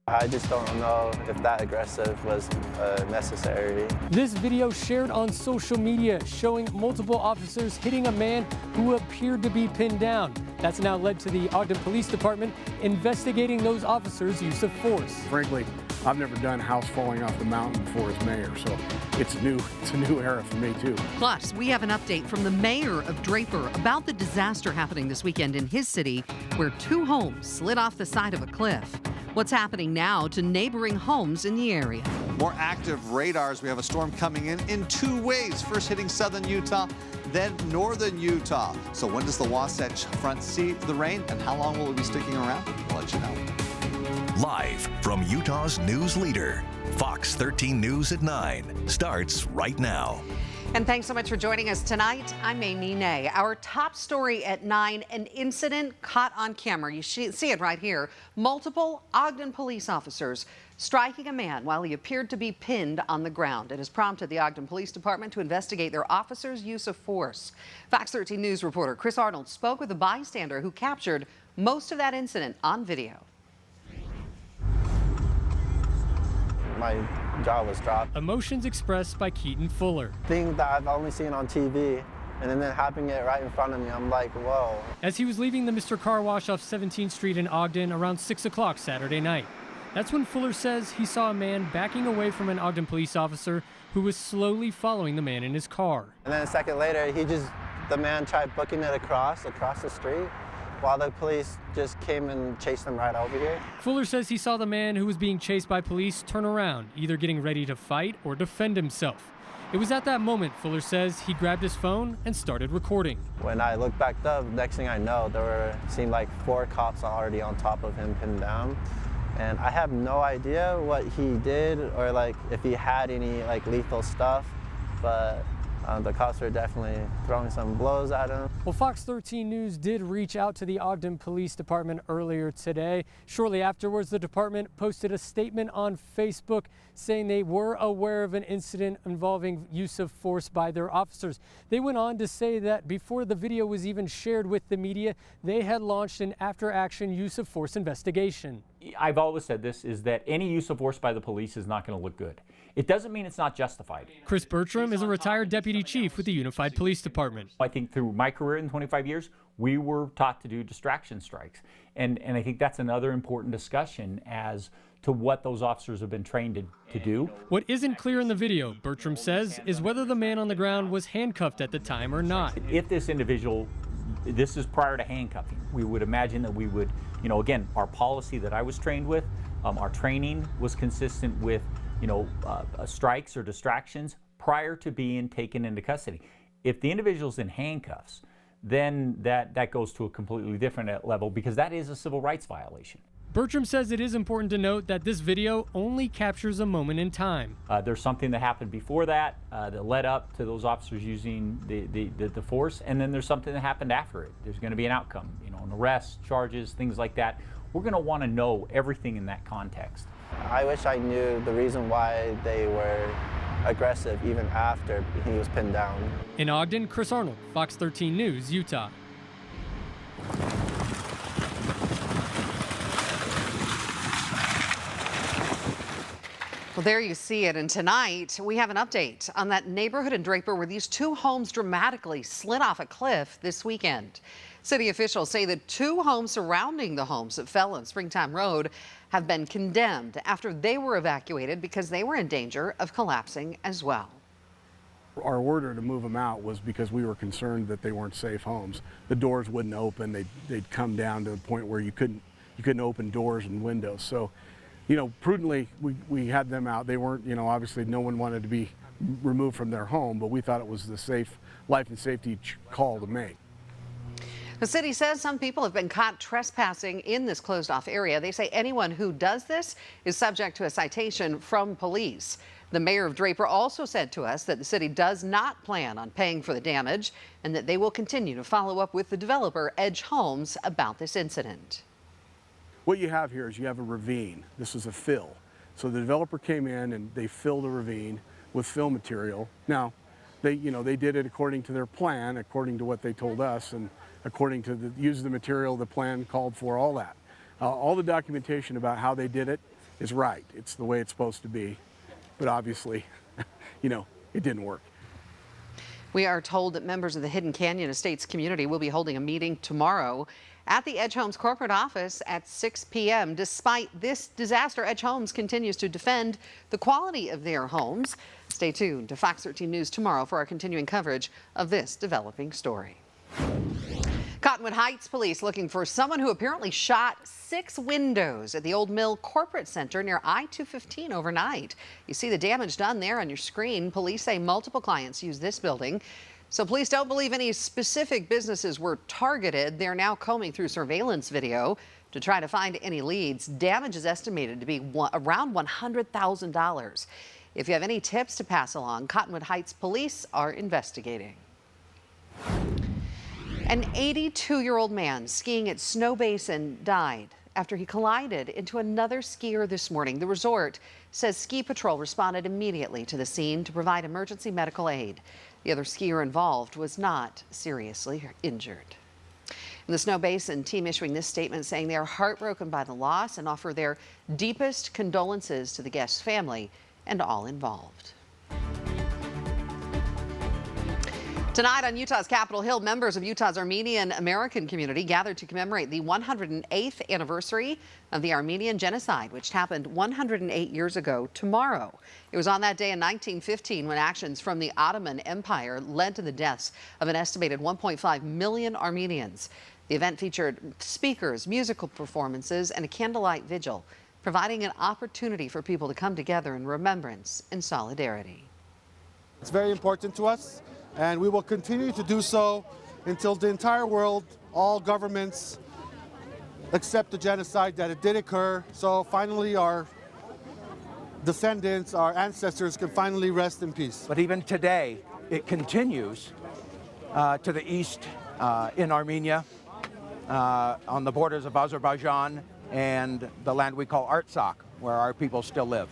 I just don't know if that aggressive was necessary. This video shared on social media showing multiple officers hitting a man who appeared to be pinned down. That's now led to the Ogden Police Department investigating those officers' use of force. Frankly, I've never done house falling off the mountain before as mayor, so it's a new era for me too. Plus, we have an update from the mayor of Draper about the disaster happening this weekend in his city, where 2 homes slid off the side of a cliff. What's happening now to neighboring homes in the area? More active radars. We have a storm coming in 2 waves. First hitting southern Utah, then northern Utah. So when does the Wasatch Front see the rain, and how long will it be sticking around? We'll let you know. Live from Utah's news leader, Fox 13 News at 9 starts right now. And thanks so much for joining us tonight. I'm Amy Nay. Our top story at 9, an incident caught on camera. You see it right here. Multiple Ogden police officers striking a man while he appeared to be pinned on the ground. It has prompted the Ogden Police Department to investigate their officers' use of force. Fox 13 News reporter Chris Arnold spoke with a bystander who captured most of that incident on video. My jaw was dropped. Emotions expressed by Keaton Fuller. Thing that I've only seen on TV, and then happening it right in front of me, I'm like, whoa. As he was leaving the Mr. Car Wash off 17th Street in Ogden around 6 o'clock Saturday night. That's when Fuller says he saw a man backing away from an Ogden police officer who was slowly following the man in his car. And then a second later, the man tried booking it across the street, while the police just came and chased him right over here. Fuller says he saw the man who was being chased by police turn around, either getting ready to fight or defend himself. It was at that moment, Fuller says, he grabbed his phone and started recording. When I looked back up, next thing I know, seemed like 4 cops already on top of him, pinned down. And I have no idea what he did or like if he had any like lethal stuff, but the cops were definitely throwing some blows at him. Well, Fox 13 News did reach out to the Ogden Police Department earlier today. Shortly afterwards, the department posted a statement on Facebook saying they were aware of an incident involving use of force by their officers. They went on to say that before the video was even shared with the media, they had launched an after-action use of force investigation. I've always said this, is that any use of force by the police is not going to look good. It doesn't mean it's not justified. Chris Bertram is a retired deputy chief with the Unified Police Department. I think through my career in 25 years, we were taught to do distraction strikes. And I think that's another important discussion as to what those officers have been trained to do. What isn't clear in the video, Bertram says, is whether the man on the ground was handcuffed at the time or not. If this individual, this is prior to handcuffing, we would imagine that we would, again, our policy that I was trained with, our training was consistent with, strikes or distractions prior to being taken into custody. If the individual's in handcuffs, then that goes to a completely different level because that is a civil rights violation. Bertram says it is important to note that this video only captures a moment in time. There's something that happened before that led up to those officers using the force, and then there's something that happened after it. There's going to be an outcome, an arrest, charges, things like that. We're going to want to know everything in that context. I wish I knew the reason why they were aggressive even after he was pinned down. In Ogden, Chris Arnold, Fox 13 News, Utah. Well, there you see it. And tonight, we have an update on that neighborhood in Draper where these 2 homes dramatically slid off a cliff this weekend. City officials say the 2 homes surrounding the homes that fell on Springtime Road have been condemned after they were evacuated because they were in danger of collapsing as well. Our order to move them out was because we were concerned that they weren't safe homes. The doors wouldn't open. They'd come down to the point where you couldn't open doors and windows. So, prudently, we had them out. They weren't, obviously no one wanted to be removed from their home, but we thought it was the safe life and safety call to make. The city says some people have been caught trespassing in this closed-off area. They say anyone who does this is subject to a citation from police. The mayor of Draper also said to us that the city does not plan on paying for the damage and that they will continue to follow up with the developer, Edge Homes, about this incident. What you have here is you have a ravine. This is a fill. So the developer came in and they filled a ravine with fill material. Now, they did it according to their plan, according to what they told us, and according to use of the material the plan called for, all that. All the documentation about how they did it is right. It's the way it's supposed to be. But obviously, you know, it didn't work. We are told that members of the Hidden Canyon Estates community will be holding a meeting tomorrow at the Edge Homes corporate office at 6 p.m. Despite this disaster, Edge Homes continues to defend the quality of their homes. Stay tuned to Fox 13 News tomorrow for our continuing coverage of this developing story. Cottonwood Heights police looking for someone who apparently shot 6 windows at the Old Mill Corporate Center near I-215 overnight. You see the damage done there on your screen. Police say multiple clients use this building. So police don't believe any specific businesses were targeted. They're now combing through surveillance video to try to find any leads. Damage is estimated to be around $100,000. If you have any tips to pass along, Cottonwood Heights police are investigating. An 82-year-old man skiing at Snow Basin died after he collided into another skier this morning. The resort says Ski Patrol responded immediately to the scene to provide emergency medical aid. The other skier involved was not seriously injured. In the Snow Basin team issuing this statement saying they are heartbroken by the loss and offer their deepest condolences to the guest's family and all involved. Tonight on Utah's Capitol Hill, members of Utah's Armenian American community gathered to commemorate the 108th anniversary of the Armenian Genocide, which happened 108 years ago tomorrow. It was on that day in 1915 when actions from the Ottoman Empire led to the deaths of an estimated 1.5 million Armenians. The event featured speakers, musical performances, and a candlelight vigil, providing an opportunity for people to come together in remembrance and solidarity. It's very important to us, and we will continue to do so until the entire world, all governments, accept the genocide that it did occur. So finally our descendants, our ancestors can finally rest in peace. But even today, it continues to the east in Armenia, on the borders of Azerbaijan and the land we call Artsakh, where our people still live.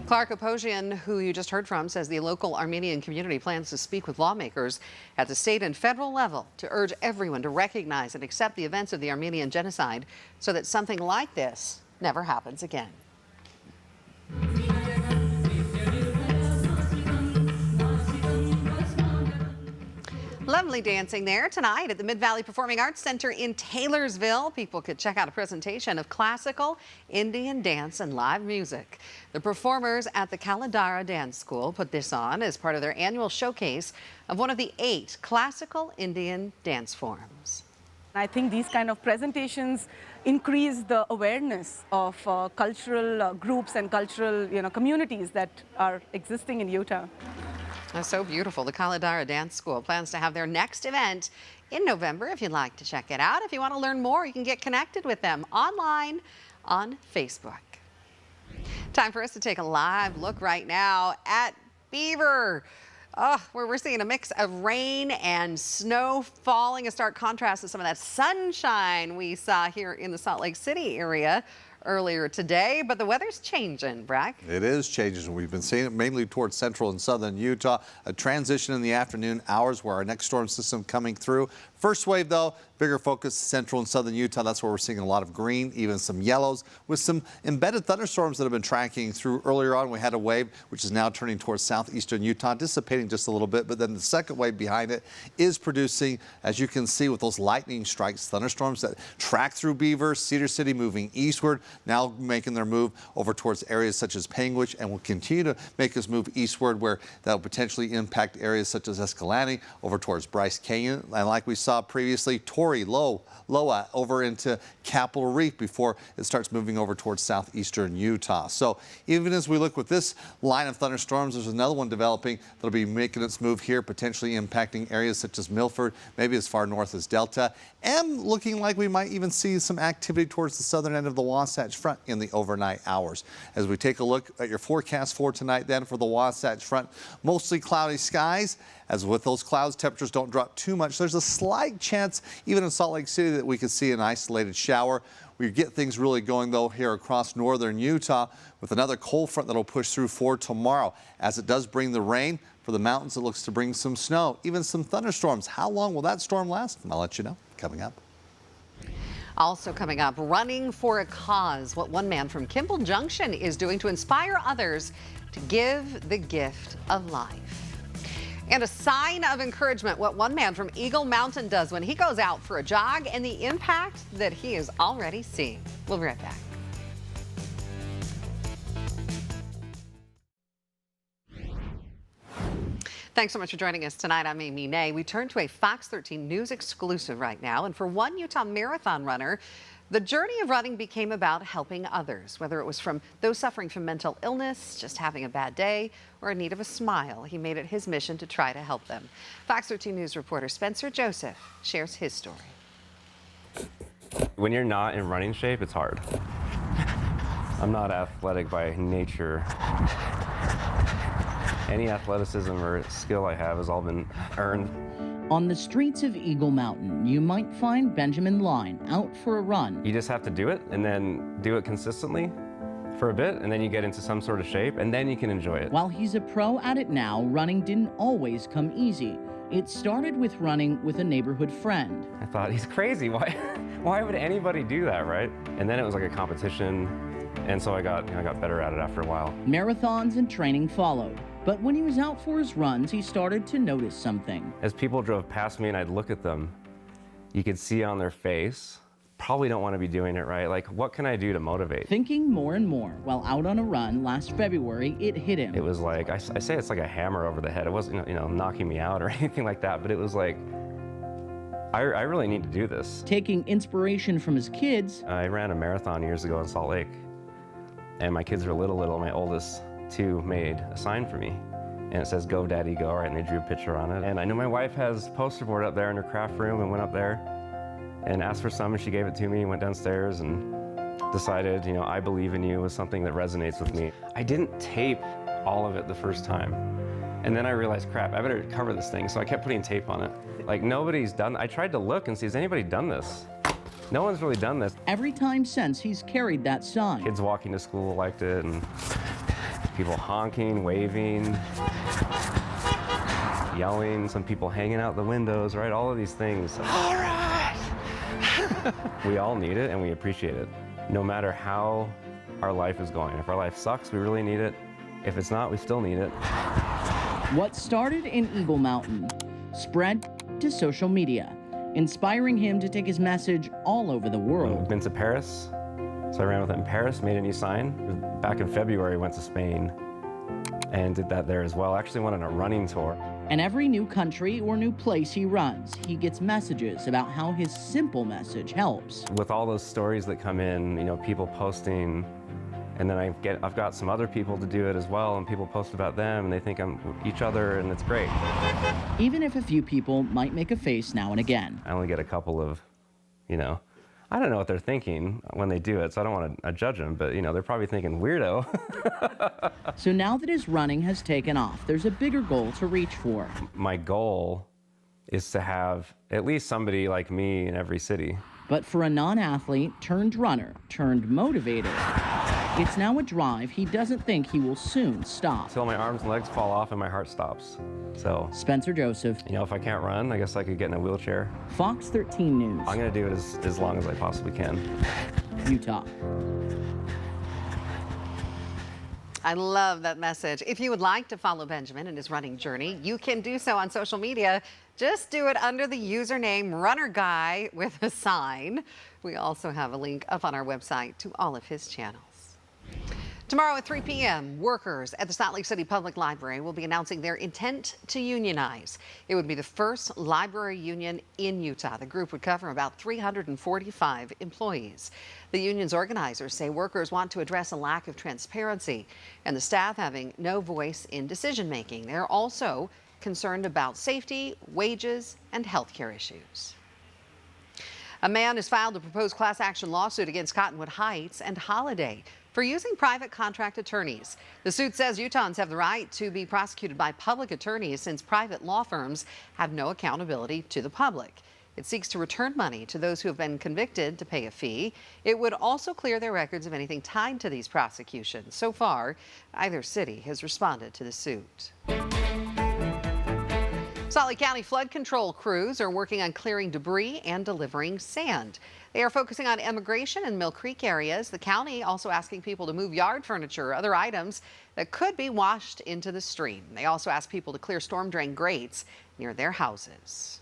Clark Aposhian, who you just heard from, says the local Armenian community plans to speak with lawmakers at the state and federal level to urge everyone to recognize and accept the events of the Armenian Genocide so that something like this never happens again. Lovely dancing there tonight at the Mid-Valley Performing Arts Center in Taylorsville. People could check out a presentation of classical, Indian dance and live music. The performers at the Kaladara Dance School put this on as part of their annual showcase of one of the 8 classical Indian dance forms. I think these kind of presentations increase the awareness of cultural groups and cultural communities that are existing in Utah. That's so beautiful. The Kaladara Dance School plans to have their next event in November. If you'd like to check it out, if you want to learn more, you can get connected with them online on Facebook. Time for us to take a live look right now at Beaver, where we're seeing a mix of rain and snow falling, a stark contrast to some of that sunshine we saw here in the Salt Lake City area earlier today, but the weather's changing, Brack. It is changing. We've been seeing it mainly towards central and southern Utah. A transition in the afternoon hours where our next storm system coming through. First wave, though, bigger focus central and southern Utah. That's where we're seeing a lot of green, even some yellows, with some embedded thunderstorms that have been tracking through. Earlier on, we had a wave which is now turning towards southeastern Utah, dissipating just a little bit, but then the second wave behind it is producing, as you can see with those lightning strikes, thunderstorms that track through Beaver, Cedar City moving eastward, now making their move over towards areas such as Panguitch, and will continue to make us move eastward where that will potentially impact areas such as Escalante over towards Bryce Canyon. And like we saw previously, Torrey, Loa over into Capitol Reef before it starts moving over towards southeastern Utah. So even as we look with this line of thunderstorms, there's another one developing that'll be making its move here, potentially impacting areas such as Milford, maybe as far north as Delta, and looking like we might even see some activity towards the southern end of the Wasatch Front in the overnight hours. As we take a look at your forecast for tonight then for the Wasatch Front, mostly cloudy skies. As with those clouds, temperatures don't drop too much. There's a slight chance, even in Salt Lake City, that we could see an isolated shower. We get things really going, though, here across northern Utah with another cold front that'll push through for tomorrow. As it does bring the rain for the mountains, it looks to bring some snow, even some thunderstorms. How long will that storm last? I'll let you know coming up. Also coming up, running for a cause, what one man from Kimball Junction is doing to inspire others to give the gift of life. And a sign of encouragement, what one man from Eagle Mountain does when he goes out for a jog and the impact that he is already seeing. We'll be right back. Thanks so much for joining us tonight. I'm Amy Nay. We turn to a Fox 13 News exclusive right now. And for one Utah marathon runner, the journey of running became about helping others, whether it was from those suffering from mental illness, just having a bad day, or in need of a smile. He made it his mission to try to help them. Fox 13 News reporter Spencer Joseph shares his story. When you're not in running shape, it's hard. I'm not athletic by nature. Any athleticism or skill I have has all been earned. On the streets of Eagle Mountain, you might find Benjamin Line out for a run. You just have to do it and then do it consistently for a bit, and then you get into some sort of shape, and then you can enjoy it. While he's a pro at it now, running didn't always come easy. It started with running with a neighborhood friend. I thought, he's crazy. Why would anybody do that, right? And then it was like a competition, and so I got better at it after a while. Marathons and training followed. But when he was out for his runs, he started to notice something. As people drove past me and I'd look at them, you could see on their face, probably don't want to be doing it, right? Like, what can I do to motivate? Thinking more and more, while out on a run last February, it hit him. It was like, I say it's like a hammer over the head. It wasn't, knocking me out or anything like that, but it was like, I really need to do this. Taking inspiration from his kids. I ran a marathon years ago in Salt Lake, and my kids were little. My oldest two made a sign for me, and it says, "Go Daddy Go," right? And they drew a picture on it. And I know my wife has a poster board up there in her craft room, and went up there and asked for some, and she gave it to me, went downstairs and decided, I believe in you was something that resonates with me. I didn't tape all of it the first time. And then I realized, crap, I better cover this thing. So I kept putting tape on it. Like, nobody's done, I tried to look and see, has anybody done this? No one's really done this. Every time since he's carried that sign. Kids walking to school liked it, and people honking, waving, yelling, some people hanging out the windows, right? All of these things. All right! We all need it and we appreciate it. No matter how our life is going. If our life sucks, we really need it. If it's not, we still need it. What started in Eagle Mountain spread to social media, inspiring him to take his message all over the world. I've been to Paris, so I ran with it in Paris, made a new sign. Back in February, went to Spain and did that there as well. Actually went on a running tour. And every new country or new place he runs, he gets messages about how his simple message helps. With all those stories that come in, people posting, and then I've got some other people to do it as well, and people post about them, and they think I'm each other, and it's great. Even if a few people might make a face now and again. I only get a couple of, I don't know what they're thinking when they do it, so I don't want to judge them, but they're probably thinking, weirdo. So now that his running has taken off, there's a bigger goal to reach for. My goal is to have at least somebody like me in every city. But for a non-athlete turned runner turned motivator, it's now a drive he doesn't think he will soon stop. Until my arms and legs fall off and my heart stops. So, Spencer Joseph. If I can't run, I guess I could get in a wheelchair. Fox 13 News. I'm going to do it as long as I possibly can. Utah. I love that message. If you would like to follow Benjamin in his running journey, you can do so on social media. Just do it under the username RunnerGuy with a sign. We also have a link up on our website to all of his channels. Tomorrow at 3 p.m., workers at the Salt Lake City Public Library will be announcing their intent to unionize. It would be the first library union in Utah. The group would cover about 345 employees. The union's organizers say workers want to address a lack of transparency and the staff having no voice in decision-making. They're also concerned about safety, wages, and health care issues. A man has filed a proposed class action lawsuit against Cottonwood Heights and Holiday for using private contract attorneys. The suit says Utahns have the right to be prosecuted by public attorneys since private law firms have no accountability to the public. It seeks to return money to those who have been convicted to pay a fee. It would also clear their records of anything tied to these prosecutions. So far, either city has responded to the suit. Salt Lake County flood control crews are working on clearing debris and delivering sand. They are focusing on immigration and Mill Creek areas. The county also asking people to move yard furniture or other items that could be washed into the stream. They also ask people to clear storm drain grates near their houses.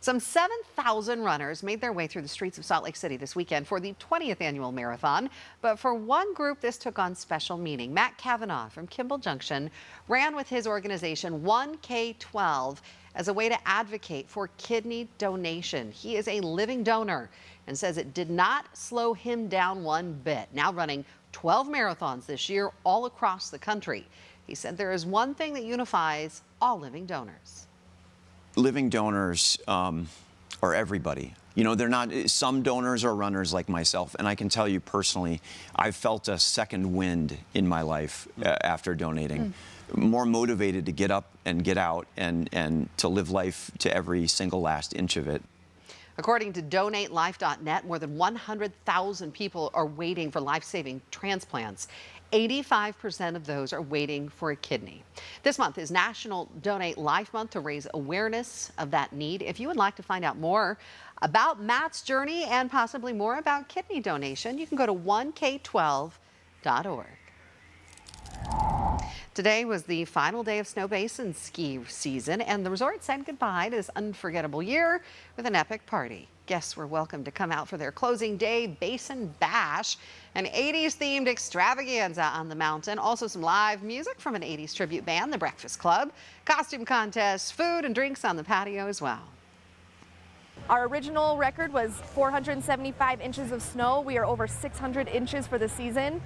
Some 7,000 runners made their way through the streets of Salt Lake City this weekend for the 20th annual marathon. But for one group, this took on special meaning. Matt Kavanaugh from Kimball Junction ran with his organization 1K12 as a way to advocate for kidney donation. He is a living donor and says it did not slow him down one bit. Now running 12 marathons this year all across the country. He said there is one thing that unifies all living donors. Living donors are everybody. You know, they're not, some donors are runners like myself, and I can tell you personally, I've felt a second wind in my life after donating. More motivated to get up and get out and to live life to every single last inch of it. According to DonateLife.net, more than 100,000 people are waiting for life-saving transplants. 85% of those are waiting for a kidney. This month is National Donate Life Month to raise awareness of that need. If you would like to find out more about Matt's journey and possibly more about kidney donation, you can go to 1K12.org. Today was the final day of Snow Basin ski season, and the resort said goodbye to this unforgettable year with an epic party. Guests were welcome to come out for their closing day Basin Bash, an 80s themed extravaganza on the mountain. Also some live music from an 80s tribute band, the Breakfast Club, costume contests, food and drinks on the patio as well. Our original record was 475 inches of snow. We are over 600 inches for the season.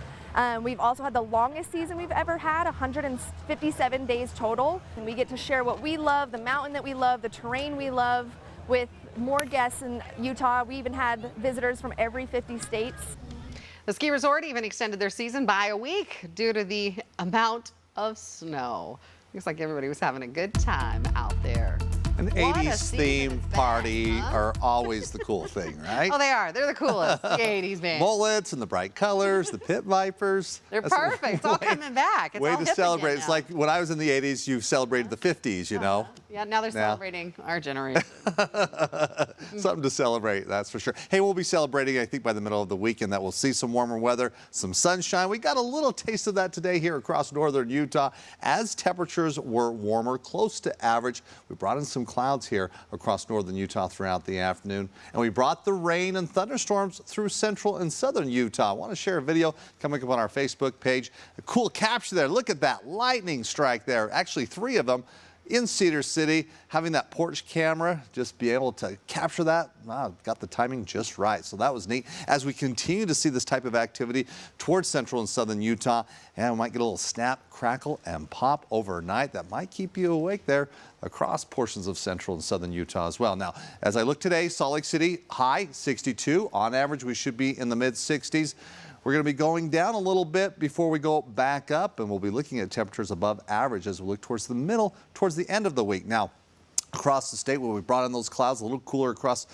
We've also had the longest season we've ever had, 157 days total. And we get to share what we love, the mountain that we love, the terrain we love, with more guests in Utah. We even had visitors from every 50 states. The ski resort even extended their season by a week due to the amount of snow. Looks like everybody was having a good time out there. An 80s theme party are always the cool thing, right? Oh, they are. They're the coolest, the 80s band. Mullets and the bright colors, the pit vipers. They're perfect. It's all coming back. It's way all to hip celebrate. again It's now. like when I was in the 80s, you celebrated the 50s, you know? Yeah, now they're celebrating our generation. Something to celebrate, that's for sure. Hey, we'll be celebrating, I think, by the middle of the weekend that we'll see some warmer weather, some sunshine. We got a little taste of that today here across northern Utah as temperatures were warmer, close to average. We brought in some clouds here across northern Utah throughout the afternoon, and we brought the rain and thunderstorms through central and southern Utah. I want to share a video coming up on our Facebook page. A cool capture there. Look at that lightning strike there. Actually, 3 of them in Cedar City. Having that porch camera just be able to capture that, wow, got the timing just right. So that was neat. As we continue to see this type of activity towards central and southern Utah, and we might get a little snap, crackle, and pop overnight that might keep you awake there across portions of central and southern Utah as well. Now, as I look today, Salt Lake City high 62. On average, we should be in the mid 60s. We're going to be going down a little bit before we go back up, and we'll be looking at temperatures above average as we look towards the middle, towards the end of the week. Now, across the state where we brought in those clouds, a little cooler across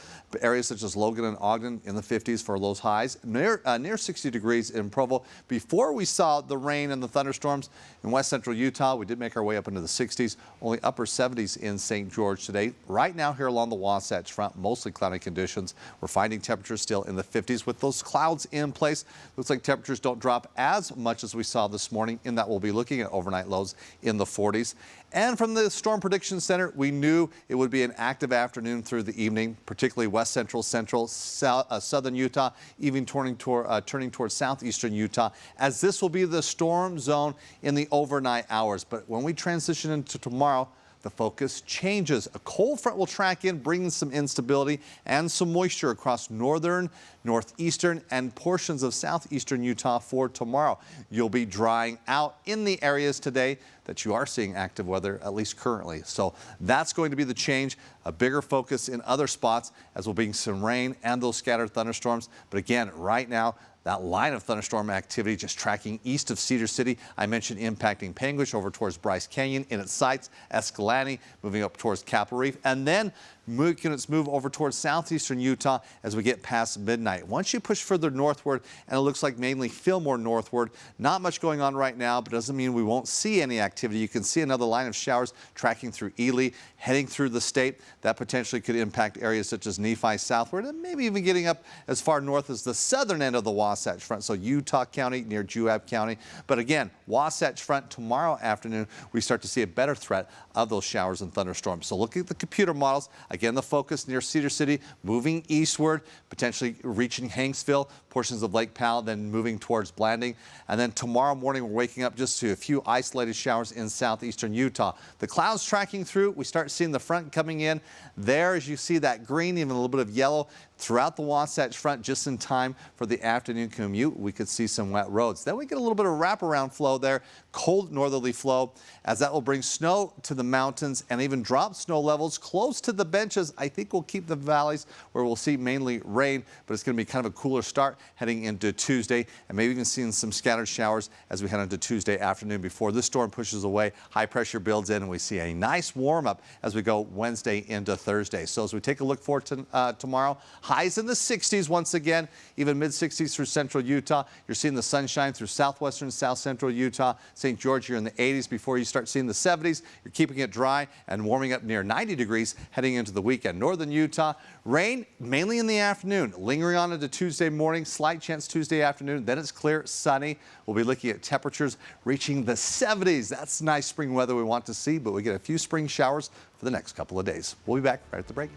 areas such as Logan and Ogden in the 50s for those highs, near 60 degrees in Provo. Before we saw the rain and the thunderstorms in west central Utah, we did make our way up into the 60s, only upper 70s in St. George today. Right now here along the Wasatch Front, mostly cloudy conditions. We're finding temperatures still in the 50s with those clouds in place. Looks like temperatures don't drop as much as we saw this morning, in that we'll be looking at overnight lows in the 40s. And from the Storm Prediction Center, we knew it would be an active afternoon through the evening, particularly west central, southern Utah, even turning towards southeastern Utah, as this will be the storm zone in the overnight hours. But when we transition into tomorrow, the focus changes. A cold front will track in, bringing some instability and some moisture across northern, northeastern, and portions of southeastern Utah for tomorrow. You'll be drying out in the areas today that you are seeing active weather, at least currently. So that's going to be the change. A bigger focus in other spots as we'll be some rain and those scattered thunderstorms. But again, right now, that line of thunderstorm activity just tracking east of Cedar City. I mentioned impacting Panguitch over towards Bryce Canyon in its sights, Escalante moving up towards Capitol Reef, and then units move over towards southeastern Utah as we get past midnight. Once you push further northward, and it looks like mainly Fillmore northward, not much going on right now, but doesn't mean we won't see any activity. You can see another line of showers tracking through Ely, heading through the state. That potentially could impact areas such as Nephi southward, and maybe even getting up as far north as the southern end of the Wasatch Front, so Utah County near Juab County. But again, Wasatch Front tomorrow afternoon, we start to see a better threat of those showers and thunderstorms. So look at the computer models. Again, the focus near Cedar City, moving eastward, potentially reaching Hanksville, portions of Lake Powell, then moving towards Blanding. And then tomorrow morning, we're waking up just to a few isolated showers in southeastern Utah. The clouds tracking through, we start seeing the front coming in. There, as you see that green, even a little bit of yellow throughout the Wasatch Front, just in time for the afternoon commute. We could see some wet roads. Then we get a little bit of wraparound flow there, cold northerly flow, as that will bring snow to the mountains and even drop snow levels close to the benches. I think we'll keep the valleys where we'll see mainly rain, but it's going to be kind of a cooler start heading into Tuesday, and maybe even seeing some scattered showers as we head into Tuesday afternoon before this storm pushes away. High pressure builds in, and we see a nice warm up as we go Wednesday into Thursday. So as we take a look forward to tomorrow, highs in the 60s once again, even mid 60s through central Utah. You're seeing the sunshine through southwestern, south central Utah. St. George, you're in the 80s before you start seeing the 70s. You're keeping it dry and warming up near 90 degrees heading into the weekend. Northern Utah, rain mainly in the afternoon, lingering on into Tuesday morning, slight chance Tuesday afternoon. Then it's clear, sunny. We'll be looking at temperatures reaching the 70s. That's nice spring weather we want to see, but we get a few spring showers for the next couple of days. We'll be back right at the break.